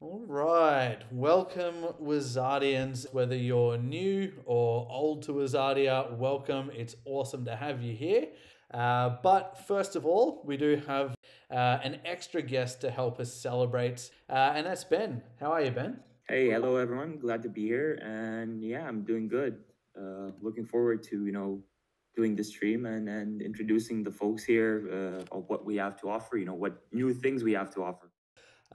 All right, welcome Wizardians. Whether you're new or old to Wizardia, welcome. It's awesome to have you here. But first of all, we do have an extra guest to help us celebrate, and that's Ben. How are you, Ben? Hey, hello everyone. Glad to be here. And yeah, I'm doing good. Looking forward to, doing the stream and introducing the folks here of what we have to offer, what new things we have to offer.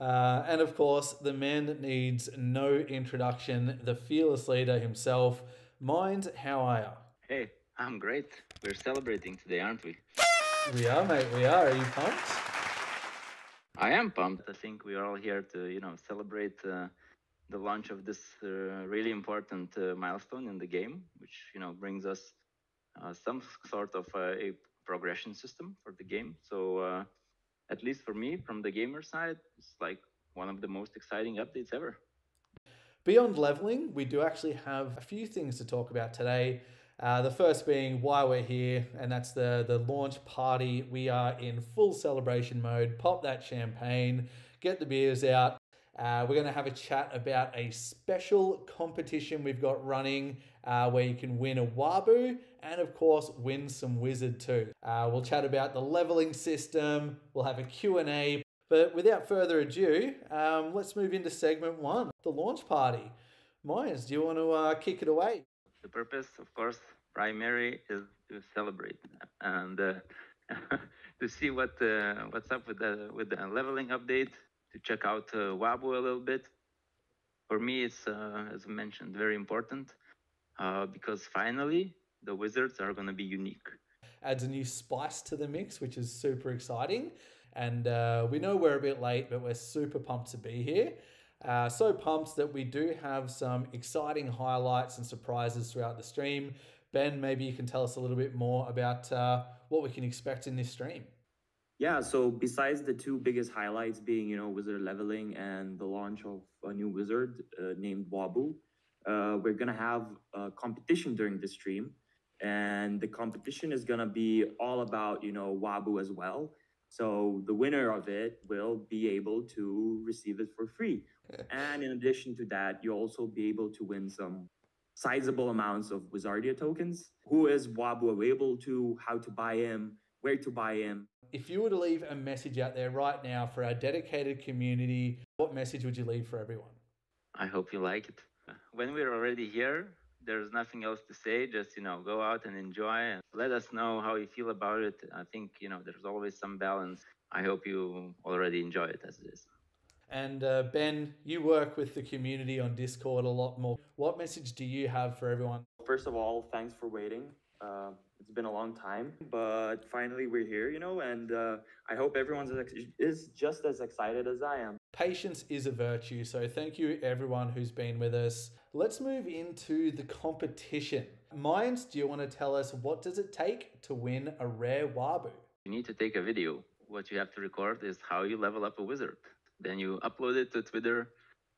And of course, the man that needs no introduction, the fearless leader himself. Mind, how are you? Hey, I'm great. We're celebrating today, aren't we? We are, mate. We are. Are you pumped? I am pumped. I think we are all here to, celebrate the launch of this really important milestone in the game, which, brings us some sort of a progression system for the game. So, at least for me, from the gamer side, it's like one of the most exciting updates ever. Beyond leveling, we do actually have a few things to talk about today. The first being why we're here, and that's the launch party. We are in full celebration mode. Pop that champagne, get the beers out. We're going to have a chat about a special competition we've got running where you can win a Wahbu and, of course, win some Wizard too. We'll chat about the leveling system. We'll have a Q&A. But without further ado, let's move into segment one, the launch party. Myers, do you want to kick it away? The purpose, of course, primary is to celebrate and to see what's up with the leveling update. To check out Wahbu a little bit. For me, it's as mentioned, very important because finally the wizards are going to be unique. Adds a new spice to the mix, which is super exciting. And we know we're a bit late, but we're super pumped to be here. So pumped that we do have some exciting highlights and surprises throughout the stream. Ben, maybe you can tell us a little bit more about what we can expect in this stream. Yeah, so besides the two biggest highlights being, wizard leveling and the launch of a new wizard named Wahbu, we're going to have a competition during the stream. And the competition is going to be all about, Wahbu as well. So the winner of it will be able to receive it for free. And in addition to that, you'll also be able to win some sizable amounts of Wizardia tokens. Who is Wahbu available to? How to buy him? Where to buy him? If you were to leave a message out there right now for our dedicated community, what message would you leave for everyone? I hope you like it. When we're already here, there's nothing else to say. Just go out and enjoy and let us know how you feel about it. I think there's always some balance. I hope you already enjoy it as it is. And Ben, you work with the community on Discord a lot more. What message do you have for everyone? First of all, thanks for waiting. It's been a long time, but finally we're here, and I hope everyone is just as excited as I am. Patience is a virtue, so thank you everyone who's been with us. Let's move into the competition. Minds, do you want to tell us what does it take to win a rare Wahbu? You need to take a video. What you have to record is how you level up a wizard. Then you upload it to Twitter,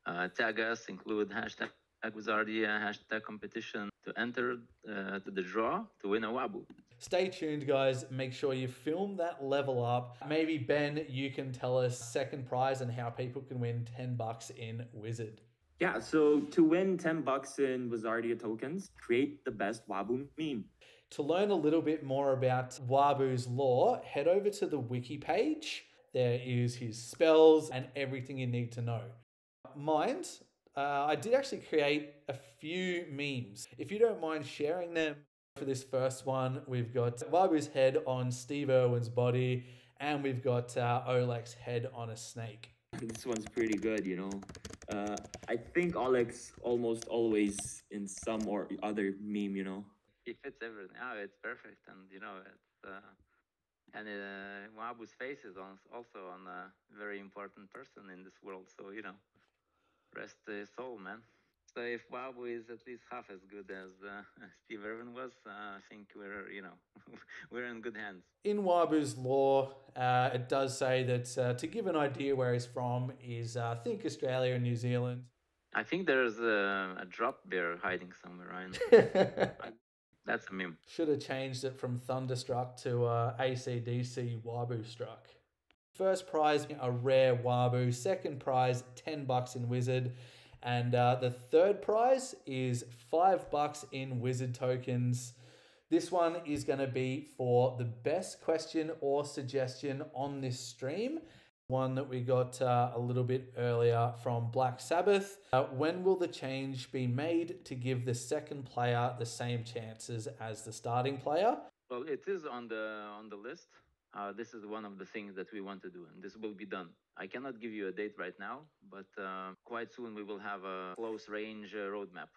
tag us, include hashtag Wizardia, hashtag competition to enter to the draw to win a Wahbu. Stay tuned, guys. Make sure you film that level up. Maybe, Ben, you can tell us second prize and how people can win $10 in Wizard. Yeah, so to win $10 in Wizardia tokens, create the best Wahbu meme. To learn a little bit more about Wahbu's lore, head over to the wiki page. There is his spells and everything you need to know. Mind, I did actually create a few memes. If you don't mind sharing them. For this first one, we've got Wahbu's head on Steve Irwin's body, and we've got Oleg's head on a snake. This one's pretty good, I think Oleg's almost always in some or other meme, He fits everything. Oh, it's perfect, and it's and Wahbu's face is also on a very important person in this world. So rest his soul, man. So if Wahbu is at least half as good as Steve Irwin was, I think we're we're in good hands. In Wahbu's lore, it does say that to give an idea where he's from is I think Australia and New Zealand. I think there's a drop bear hiding somewhere, right? That's a meme. Should have changed it from Thunderstruck to AC/DC Wahbu Struck. First prize, a rare Wahbu. Second prize, $10 in Wizard. And the third prize is $5 in Wizard tokens. This one is going to be for the best question or suggestion on this stream. One that we got a little bit earlier from Black Sabbath. When will the change be made to give the second player the same chances as the starting player? Well, it is on the list. This is one of the things that we want to do, and this will be done. I cannot give you a date right now, but quite soon we will have a close range roadmap.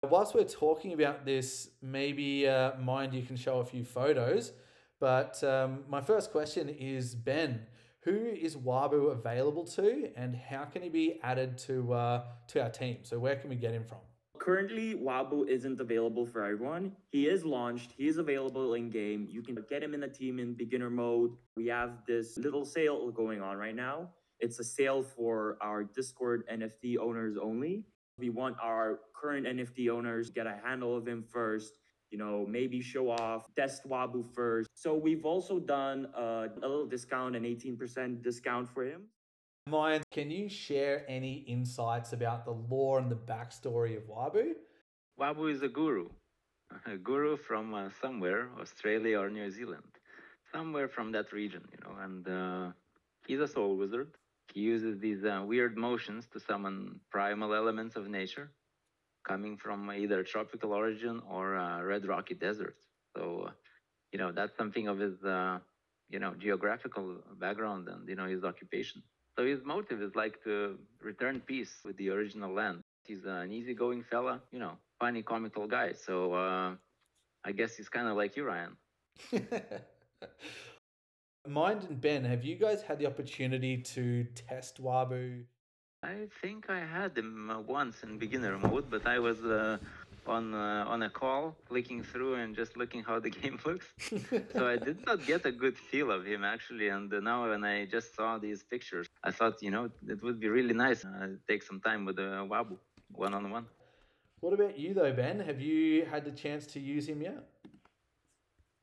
Whilst we're talking about this, maybe Mind you can show a few photos, but my first question is, Ben, who is Wahbu available to and how can he be added to our team? So where can we get him from? Currently, Wahbu isn't available for everyone. He is launched. He is available in game. You can get him in the team in beginner mode. We have this little sale going on right now. It's a sale for our Discord NFT owners only. We want our current NFT owners to get a handle of him first, maybe show off, test Wahbu first. So we've also done a little discount, an 18% discount for him. Mind, can you share any insights about the lore and the backstory of Wahbu? Wahbu is a guru from somewhere, Australia or New Zealand, somewhere from that region, and he's a soul wizard. He uses these weird motions to summon primal elements of nature, coming from either tropical origin or red rocky deserts. So, that's something of his, geographical background and, his occupation. So his motive is like to return peace with the original land. He's an easygoing fella, funny, comical guy. So I guess he's kind of like you, Ryan. Mind and Ben, have you guys had the opportunity to test Wahbu? I think I had him once in beginner mode, but I was on a call, clicking through and just looking how the game looks. So I did not get a good feel of him actually. And now when I just saw these pictures, I thought, it would be really nice to take some time with Wahbu one-on-one. What about you though, Ben? Have you had the chance to use him yet?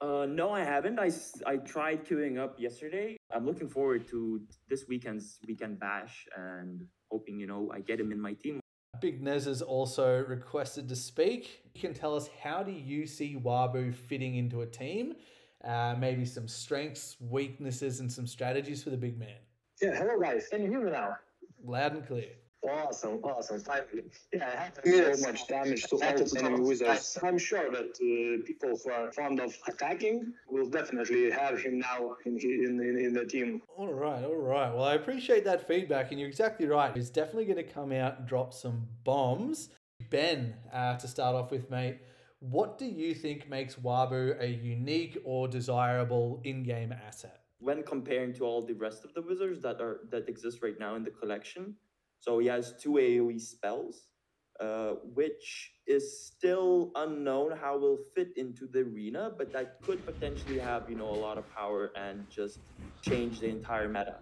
No, I haven't. I tried queuing up yesterday. I'm looking forward to this weekend's weekend bash and hoping, I get him in my team. Big Nez has also requested to speak. You can tell us, how do you see Wahbu fitting into a team? Maybe some strengths, weaknesses, and some strategies for the big man. Yeah, hello guys. Can you hear me now? Loud and clear. Awesome. Finally. Yeah, I have so much damage to all enemy wizards. I'm sure that people who are fond of attacking will definitely have him now in the team. All right. Well, I appreciate that feedback, and you're exactly right. He's definitely going to come out and drop some bombs. Ben, to start off with, mate, what do you think makes Wahbu a unique or desirable in-game asset? When comparing to all the rest of the wizards that exist right now in the collection, so he has 2 AoE spells, which is still unknown how will fit into the arena, but that could potentially have, a lot of power and just change the entire meta.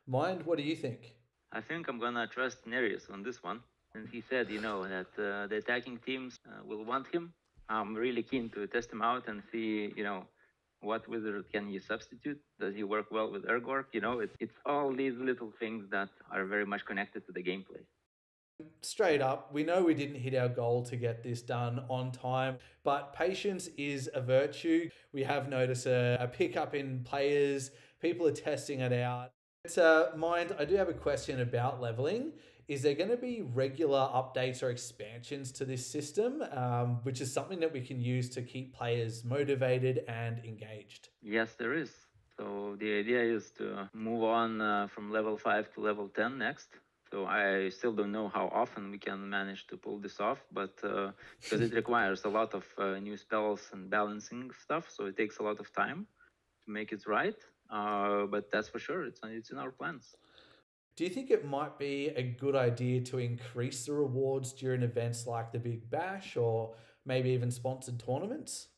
Mind, what do you think? I think I'm gonna trust Nereus on this one. And he said, that the attacking teams will want him. I'm really keen to test him out and see, what wizard can he substitute? Does he work well with Urgork? It's all these little things that are very much connected to the gameplay. Straight up, we know we didn't hit our goal to get this done on time, but patience is a virtue. We have noticed a pickup in players. People are testing it out. Mind, I do have a question about leveling. Is there going to be regular updates or expansions to this system, which is something that we can use to keep players motivated and engaged? Yes, there is. So the idea is to move on from level 5 to level 10 next. So I still don't know how often we can manage to pull this off, but because it requires a lot of new spells and balancing stuff, so it takes a lot of time to make it right. But that's for sure. It's in our plans. Do you think it might be a good idea to increase the rewards during events like the Big Bash or maybe even sponsored tournaments?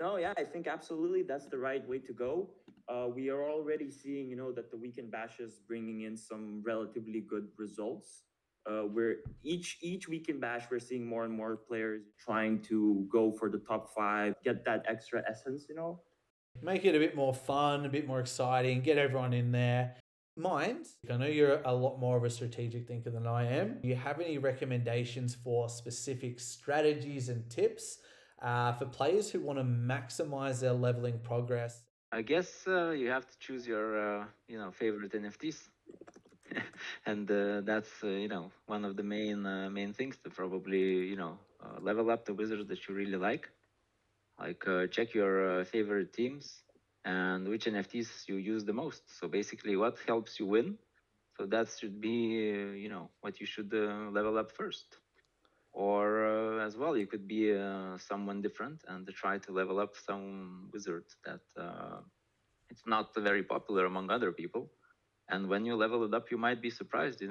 No, yeah, I think absolutely that's the right way to go. We are already seeing, that the weekend bash is bringing in some relatively good results. Where each weekend bash, we're seeing more and more players trying to go for the top 5, get that extra essence, Make it a bit more fun, a bit more exciting, get everyone in there. Mind, I know you're a lot more of a strategic thinker than I am. Do you have any recommendations for specific strategies and tips for players who want to maximize their leveling progress? I guess you have to choose your favorite NFTs. And that's one of the main things to probably level up the wizards that you really like. Check your favorite teams and which NFTs you use the most. So basically, what helps you win. So that should be what you should level up first. Or as well, you could be someone different and try to level up some wizard that it's not very popular among other people. And when you level it up, you might be surprised,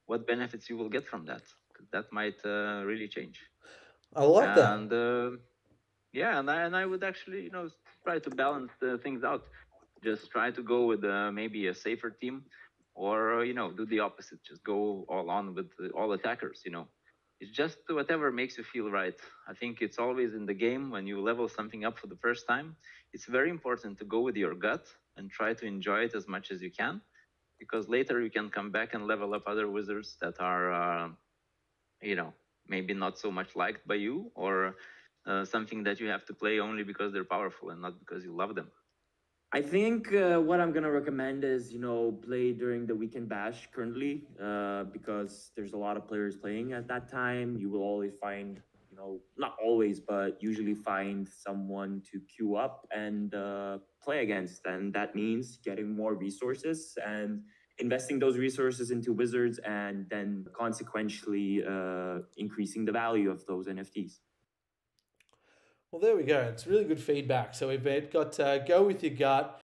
what benefits you will get from that. That might really change. I like that. And yeah, and I would actually, try to balance things out. Just try to go with maybe a safer team, or do the opposite. Just go all on with all attackers. It's just whatever makes you feel right. I think it's always in the game when you level something up for the first time. It's very important to go with your gut and try to enjoy it as much as you can, because later you can come back and level up other wizards that are, maybe not so much liked by you, or something that you have to play only because they're powerful and not because you love them. I think what I'm gonna recommend is play during the weekend bash currently, because there's a lot of players playing at that time. You will always find, not always, but usually find someone to queue up and play against, and that means getting more resources and investing those resources into wizards, and then consequentially increasing the value of those NFTs. Well, there we go. It's really good feedback. So we've got go with your gut,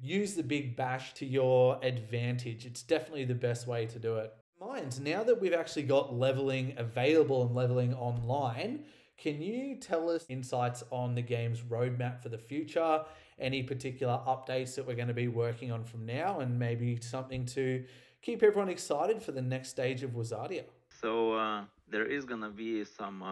use the big bash to your advantage. It's definitely the best way to do it. Mind, now that we've actually got leveling available and leveling online, can you tell us insights on the game's roadmap for the future? Any particular updates that we're going to be working on from now, and maybe something to keep everyone excited for the next stage of Wizardia? So there is going to be some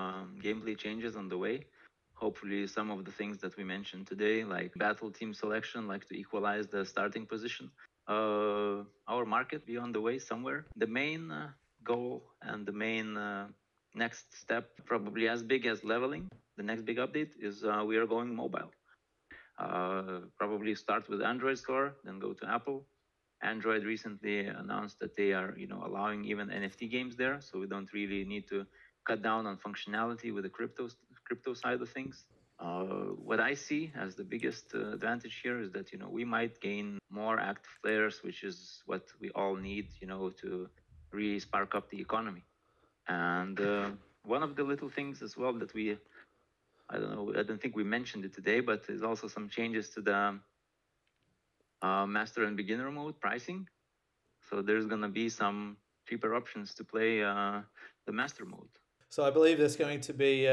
gameplay changes on the way. Hopefully some of the things that we mentioned today, like battle team selection, like to equalize the starting position. Our market be on the way somewhere. The main goal and the main next step, probably as big as leveling, the next big update is we are going mobile. Probably start with Android store, then go to Apple. Android recently announced that they are, allowing even NFT games there, so we don't really need to cut down on functionality with the crypto side of things. What I see as the biggest advantage here is that we might gain more active players, which is what we all need, to really spark up the economy. And one of the little things as well that I don't think we mentioned it today, but there's also some changes to the master and beginner mode pricing. So there's gonna be some cheaper options to play the master mode. So I believe there's going to be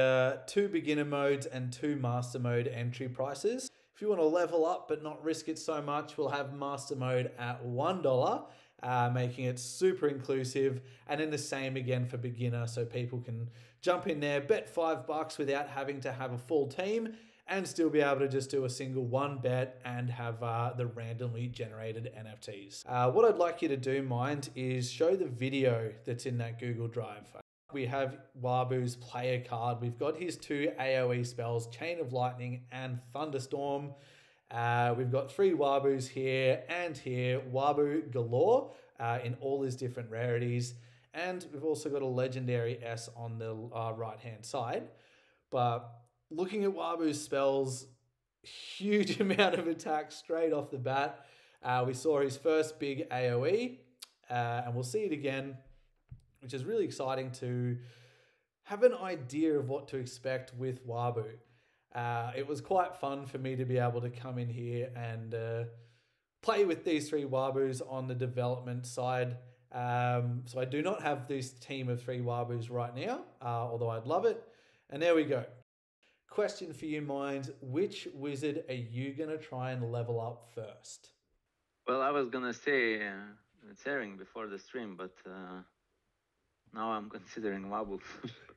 2 beginner modes and 2 master mode entry prices. If you want to level up but not risk it so much, we'll have master mode at $1, making it super inclusive, and then the same again for beginner, so people can jump in there, bet $5 without having to have a full team, and still be able to just do a single one bet and have the randomly generated NFTs. What I'd like you to do, Mind, is show the video that's in that Google Drive. We have Wahbu's player card. We've got his 2 AoE spells, Chain of Lightning and Thunderstorm. We've got 3 Wahbus here and here, Wahbu galore in all his different rarities. And we've also got a legendary S on the right-hand side. But looking at Wahbu's spells, huge amount of attack straight off the bat. We saw his first big AoE, and we'll see it again, which is really exciting to have an idea of what to expect with Wahbu. It was quite fun for me to be able to come in here and play with these 3 Wahbus on the development side. So I do not have this team of 3 Wahbus right now, although I'd love it. And there we go. Question for you, Mind. Which wizard are you going to try and level up first? Well, I was going to say Tsering before the stream, but now I'm considering Wahbu.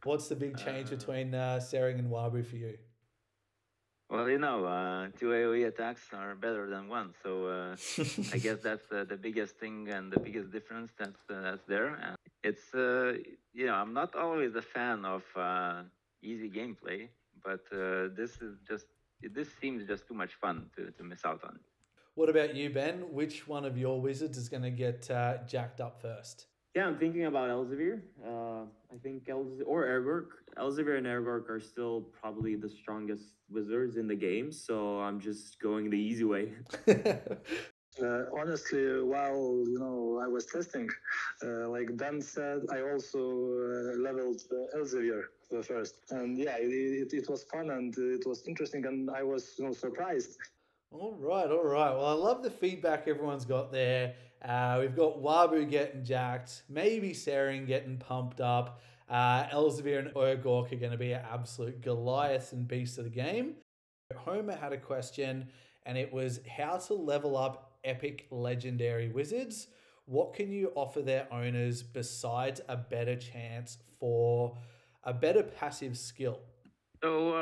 What's the big change between Tsering and Wahbu for you? Well, two AoE attacks are better than one, so I guess that's the biggest thing and the biggest difference that's there. And it's I'm not always a fan of easy gameplay, but this seems just too much fun to miss out on. What about you, Ben? Which one of your wizards is going to get jacked up first? Yeah, I'm thinking about Elsevier. I think or Ergork. Elsevier and Ergork are still probably the strongest wizards in the game, so I'm just going the easy way. Honestly, while I was testing, like Dan said, I also leveled Elsevier first, and yeah, it was fun and it was interesting, and I was surprised. All right, all right. Well, I love the feedback everyone's got there. We've got Wahbu getting jacked, maybe Seren getting pumped up. Elsevier and Urgork are going to be an absolute Goliath and beast of the game. Homer had a question, and it was how to level up epic legendary wizards. What can you offer their owners besides a better chance for a better passive skill? So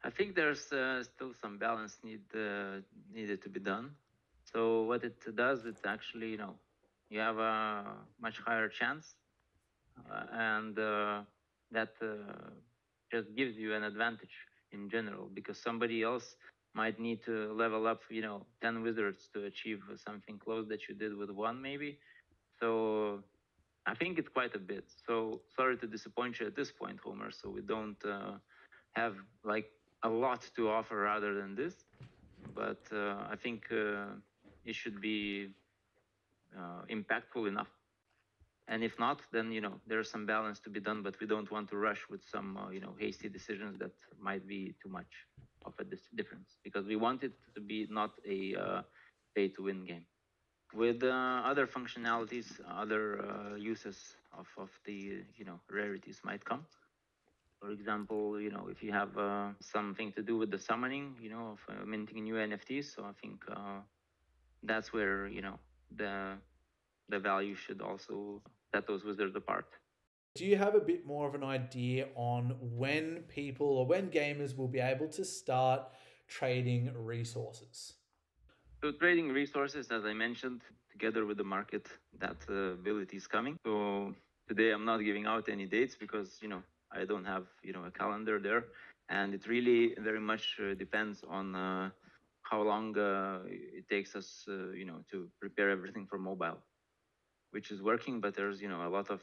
I think there's still some balance needed to be done. So what it does, it actually, you have a much higher chance, and that just gives you an advantage in general, because somebody else might need to level up, 10 wizards to achieve something close that you did with one, maybe. So I think it's quite a bit. So sorry to disappoint you at this point, Homer. So we don't have like a lot to offer rather than this, but I think it should be impactful enough. And if not, then there's some balance to be done, but we don't want to rush with some hasty decisions that might be too much of a difference, because we want it to be not a pay to win game. With other functionalities, other uses of the rarities might come. For example, if you have something to do with the summoning, of minting new NFTs, so I think that's where the value should also set those wizards apart. Do you have a bit more of an idea on when people or when gamers will be able to start trading resources? So trading resources, as I mentioned, together with the market, that ability is coming. So today I'm not giving out any dates because I don't have a calendar there, and it really very much depends on how long it takes us to prepare everything for mobile, which is working, but there's a lot of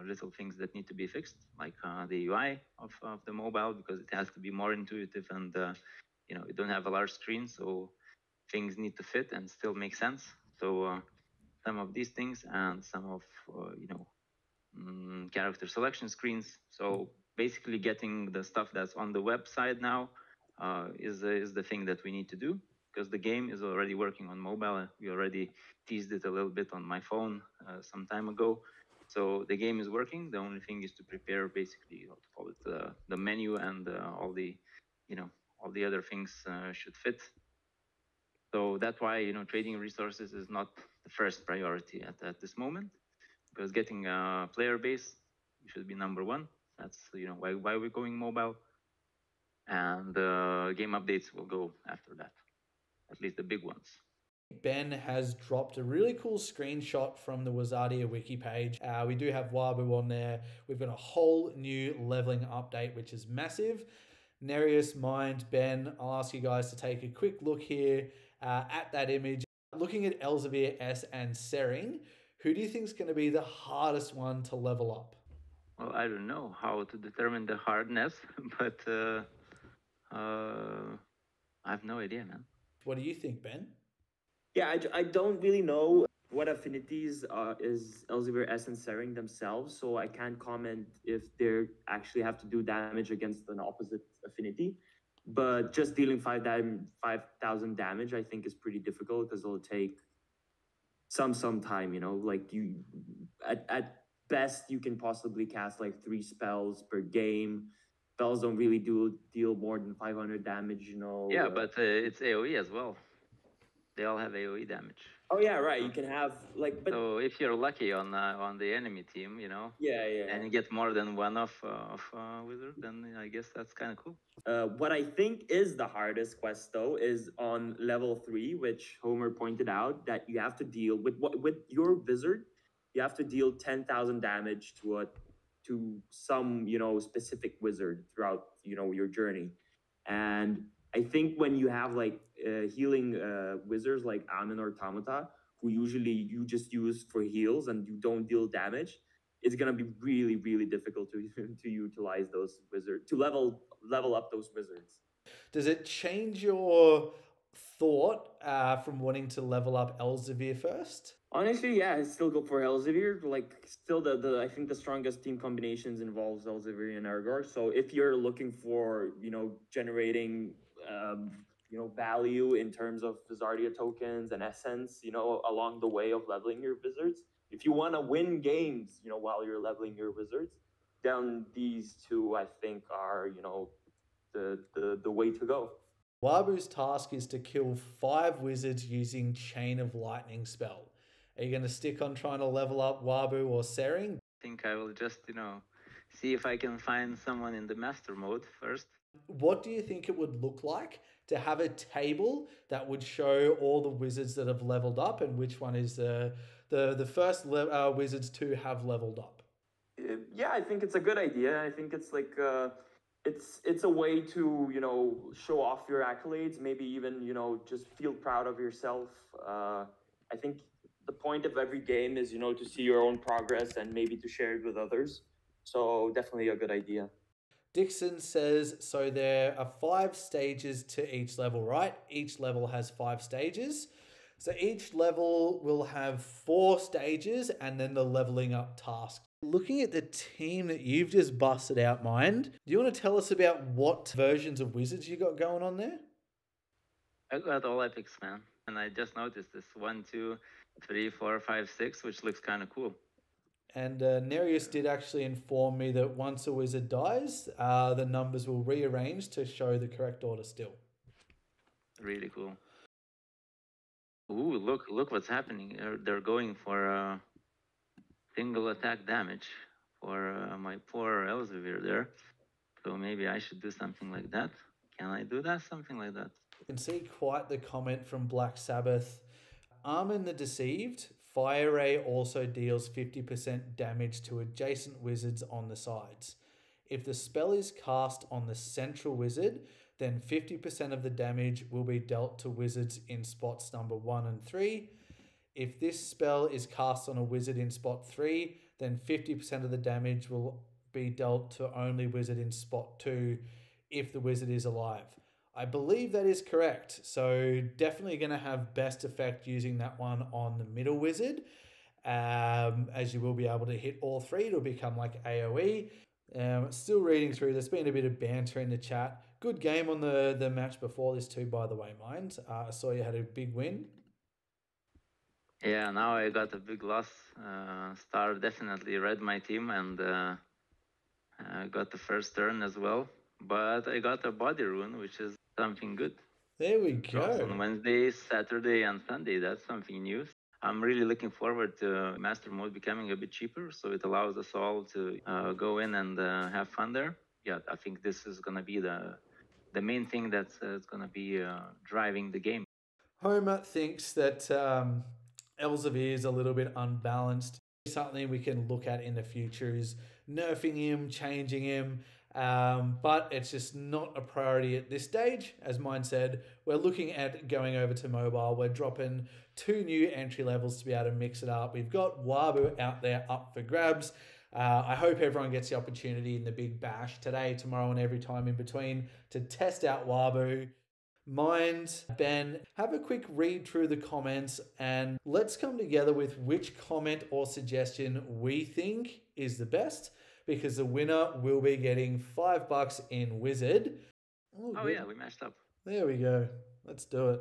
little things that need to be fixed, like the UI of the mobile, because it has to be more intuitive, and you don't have a large screen, so things need to fit and still make sense. So some of these things and some of character selection screens. So basically getting the stuff that's on the website now is the thing that we need to do, because the game is already working on mobile. We already teased it a little bit on my phone some time ago. So the game is working. The only thing is to prepare basically, what to call it, the menu, and all the other things should fit. So that's why trading resources is not the first priority at this moment, because getting a player base should be number one. That's why we're going mobile, and game updates will go after that, at least the big ones. Ben has dropped a really cool screenshot from the Wizardia wiki page. We do have Wahbu on there. We've got a whole new leveling update, which is massive. Nereus, Mind, Ben, I'll ask you guys to take a quick look here at that image. Looking at Elsevier S and Seren, who do you think is going to be the hardest one to level up? Well, I don't know how to determine the hardness, but I have no idea, man. What do you think, Ben? Yeah, I don't really know what affinities is Elsevier S and Sering themselves, so I can't comment if they actually have to do damage against an opposite affinity. But just dealing 5,000 damage, I think, is pretty difficult, because it'll take some time. Like at best you can possibly cast like 3 spells per game. Spells don't really deal more than 500 damage. Yeah, but it's AoE as well. They all have AoE damage. Oh yeah, right. You can have like, but So if you're lucky on the enemy team, you know, yeah. and you get more than one of wizard, then I guess that's kind of cool. What I think is the hardest quest though is on level 3, which Homer pointed out that you have to deal with your wizard. You have to deal 10,000 damage to some specific wizard throughout your journey, and I think when you have like healing wizards like Amin or Tamata, who usually you just use for heals and you don't deal damage, it's gonna be really, really difficult to to utilize those wizards to level up those wizards. Does it change your thought from wanting to level up Elzevir first? Honestly, yeah, I still go for Elzevir. Like, still the I think the strongest team combinations involves Elzevir and Argor. So if you're looking for generating value in terms of Wizardia tokens and essence, along the way of leveling your wizards, if you want to win games, while you're leveling your wizards, then these two I think are the way to go. Wahbu's task is to kill 5 wizards using Chain of Lightning spell. Are you going to stick on trying to level up Wahbu or Sering? I think I will just, see if I can find someone in the master mode first. What do you think it would look like to have a table that would show all the wizards that have leveled up and which one is the first wizards to have leveled up? Yeah, I think it's a good idea. I think it's like it's a way to show off your accolades, maybe even just feel proud of yourself. I think the point of every game is to see your own progress and maybe to share it with others. So definitely a good idea. Dixon says, so there are 5 stages to each level, right? Each level has 5 stages. So each level will have 4 stages and then the leveling up task. Looking at the team that you've just busted out, Mind, do you want to tell us about what versions of Wizards you got going on there? I got all epics, man. And I just noticed this 1, 2, 3, 4, 5, 6, which looks kind of cool. And Nereus did actually inform me that once a wizard dies, the numbers will rearrange to show the correct order still. Really cool. Ooh, look what's happening. They're going for single attack damage for my poor Elzevir there. So maybe I should do something like that. Can I do that? Something like that. You can see quite the comment from Black Sabbath. Armin the Deceived, Fire Ray also deals 50% damage to adjacent wizards on the sides. If the spell is cast on the central wizard, then 50% of the damage will be dealt to wizards in spots number 1 and 3. If this spell is cast on a wizard in spot 3, then 50% of the damage will be dealt to only wizard in spot 2 if the wizard is alive. I believe that is correct. So definitely going to have best effect using that one on the middle wizard. As you will be able to hit all 3, it'll become like AoE. Still reading through, there's been a bit of banter in the chat. Good game on the match before this too, by the way, Mind. I saw you had a big win. Yeah, now I got a big loss. Star definitely read my team and got the first turn as well. But I got a body rune, which is something good. There we go. On Wednesday, Saturday, and Sunday, that's something new. I'm really looking forward to Master Mode becoming a bit cheaper, so it allows us all to go in and have fun there. Yeah, I think this is going to be the main thing that's going to be driving the game. Homer thinks that Elzevir is a little bit unbalanced. Something we can look at in the future is nerfing him, changing him, but it's just not a priority at this stage. As Mine said, we're looking at going over to mobile. We're dropping 2 new entry levels to be able to mix it up. We've got Wahbu out there up for grabs. I hope everyone gets the opportunity in the big bash today, tomorrow, and every time in between to test out Wahbu. Mind, Ben, have a quick read through the comments and let's come together with which comment or suggestion we think is the best, because the winner will be getting $5 in Wizard. Oh yeah, we matched up. There we go. Let's do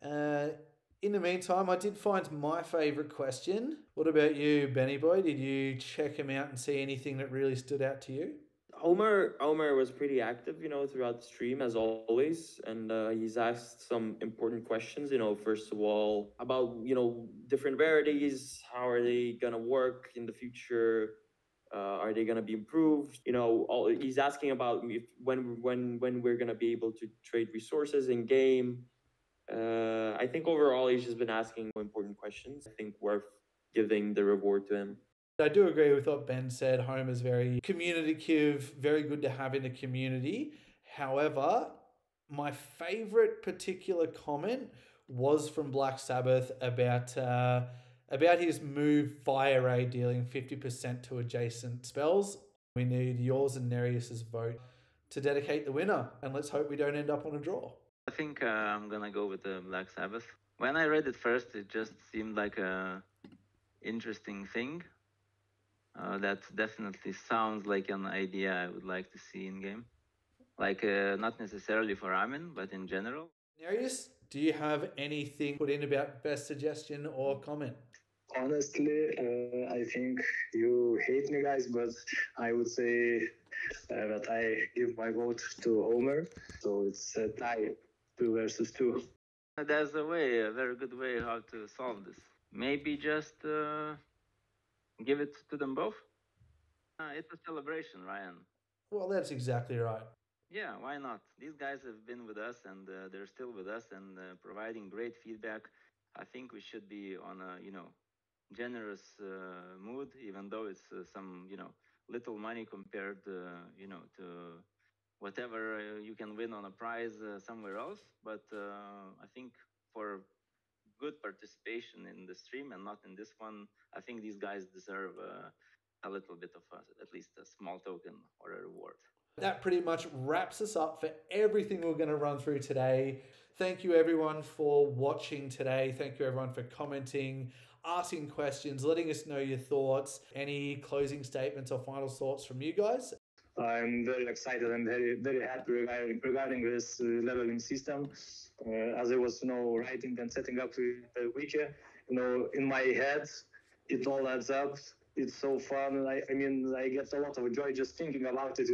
it. In the meantime, I did find my favorite question. What about you, Benny Boy? Did you check him out and see anything that really stood out to you? Homer was pretty active, throughout the stream as always, and he's asked some important questions. First of all, about different rarities. How are they gonna work in the future? Are they gonna be improved? He's asking about if when we're gonna be able to trade resources in game. I think overall he's just been asking important questions. I think worth giving the reward to him. I do agree with what Ben said. Homer's very communicative, very good to have in a community. However, my favorite particular comment was from Black Sabbath about his move Fire Ray dealing 50% to adjacent spells. We need yours and Nereus's vote to dedicate the winner, and let's hope we don't end up on a draw. I think I'm gonna go with the Black Sabbath. When I read it first, it just seemed like a interesting thing. That definitely sounds like an idea I would like to see in game. Like not necessarily for Amin, but in general. Nereus, do you have anything put in about best suggestion or comment? Honestly, I think you hate me, guys, but I would say that I give my vote to Homer. So it's a tie, 2 versus 2. There's a very good way how to solve this. Maybe just give it to them both. It's a celebration, Ryan. Well, that's exactly right. Yeah, why not? These guys have been with us and they're still with us and providing great feedback. I think we should be on a, generous mood, even though it's some, little money compared, to whatever you can win on a prize somewhere else. But I think for good participation in the stream and not in this one, I think these guys deserve a little bit of at least a small token or a reward. That pretty much wraps us up for everything we're going to run through today. Thank you everyone for watching today. Thank you everyone for commenting, asking questions, letting us know your thoughts. Any closing statements or final thoughts from you guys? I'm very excited and very happy regarding this leveling system. As I was, writing and setting up the wiki, in my head, it all adds up. It's so fun. I get a lot of joy just thinking about it,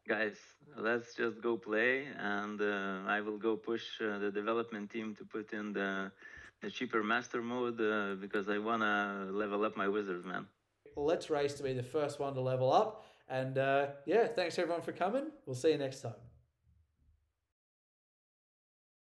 Guys, let's just go play, and I will go push the development team to put in the cheaper master mode because I want to level up my wizards, man. Let's race to be the first one to level up. And thanks everyone for coming. We'll see you next time.